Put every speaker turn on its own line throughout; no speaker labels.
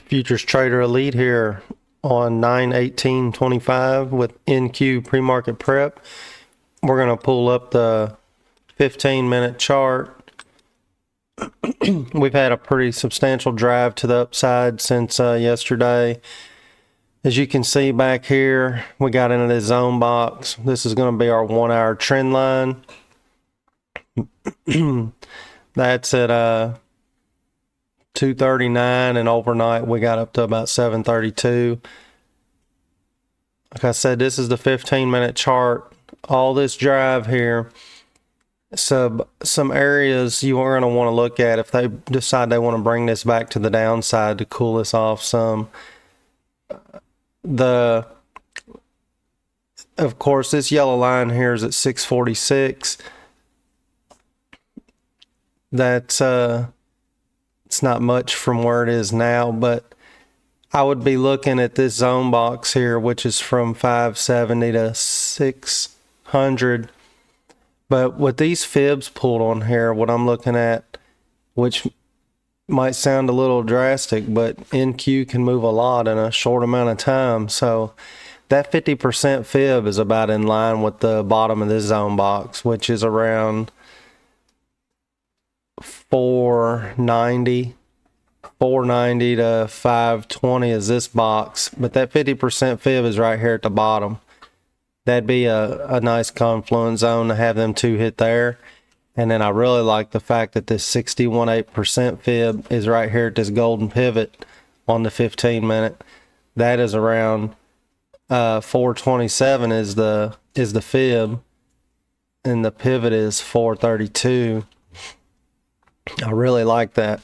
Futures Trader Elite here on 9/18/25 with NQ pre-market prep. We're going to pull up the 15-minute chart. We've had a pretty substantial drive to the upside since yesterday. As you can see back here, we got into this zone box. This is going to be our 1-hour trend line. That's at 239, and overnight we got up to about 732. Like I said, this is the 15-minute chart. All this drive here, some areas you are going to want to look at if they decide they want to bring this back to the downside to cool this off some. Of course, this yellow line here is at 646. That's it's not much from where it is now, but I would be looking at this zone box here, which is from 570 to 600. But with these fibs pulled on here, what I'm looking at, which might sound a little drastic, but NQ can move a lot in a short amount of time. So that 50% fib is about in line with the bottom of this zone box, which is around 490 to 520 is this box, but that 50% fib is right here at the bottom. That'd be a nice confluence zone to have them two hit there. And then I really like the fact that this 61.8% fib is right here at this golden pivot on the 15-minute. That is around 427 is the fib, and the pivot is 432. I really like that.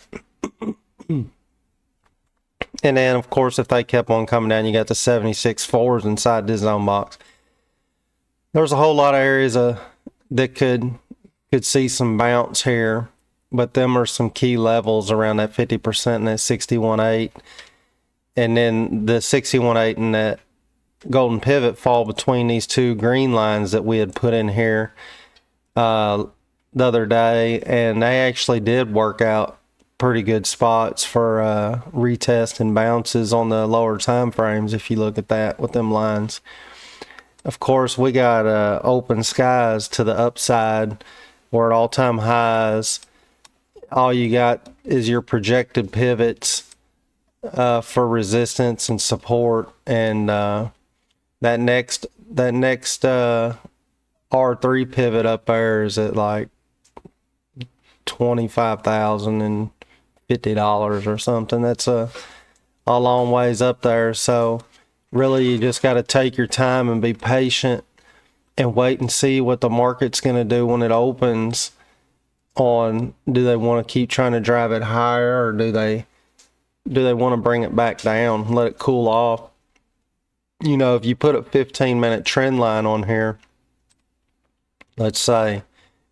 And then, of course, if they kept on coming down, you got the 76 fours inside this zone box. There's a whole lot of areas that could see some bounce here, but them are some key levels around that 50% and that 61.8. And then the 61.8 and that golden pivot fall between these two green lines that we had put in here the other day, and they actually did work out pretty good spots for retest and bounces on the lower time frames if you look at that with them lines. Of course, we got open skies to the upside. We're at all-time highs. All you got is your projected pivots for resistance and support, and that next R3 pivot up there is at like $25,050 or something. That's a long ways up there. So really, you just got to take your time and be patient and wait and see what the market's going to do when it opens. On, do they want to keep trying to drive it higher, or do they want to bring it back down, let it cool off? You know, if you put a 15-minute trend line on here, let's say,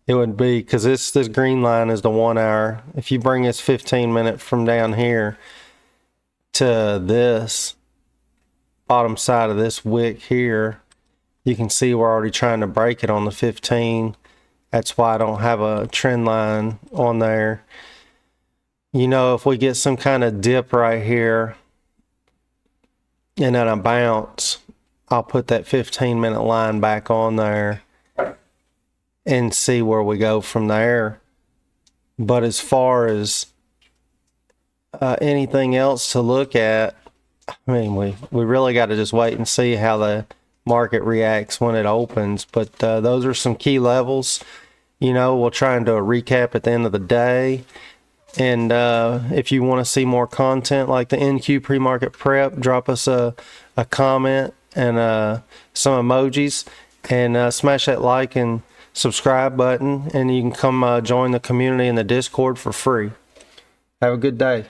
it would be, because this green line is the 1 hour. If you bring this 15-minute from down here to this bottom side of this wick here, you can see we're already trying to break it on the 15. That's why I don't have a trend line on there. You know, if we get some kind of dip right here and then a bounce, I'll put that 15-minute line back on there and see where we go from there. But as far as anything else to look at, I mean, we really got to just wait and see how the market reacts when it opens. But those are some key levels. You know, we'll try and do a recap at the end of the day. And if you want to see more content like the NQ pre-market prep, drop us a comment and some emojis, and smash that like and subscribe button, and you can come join the community in the Discord for free. Have a good day.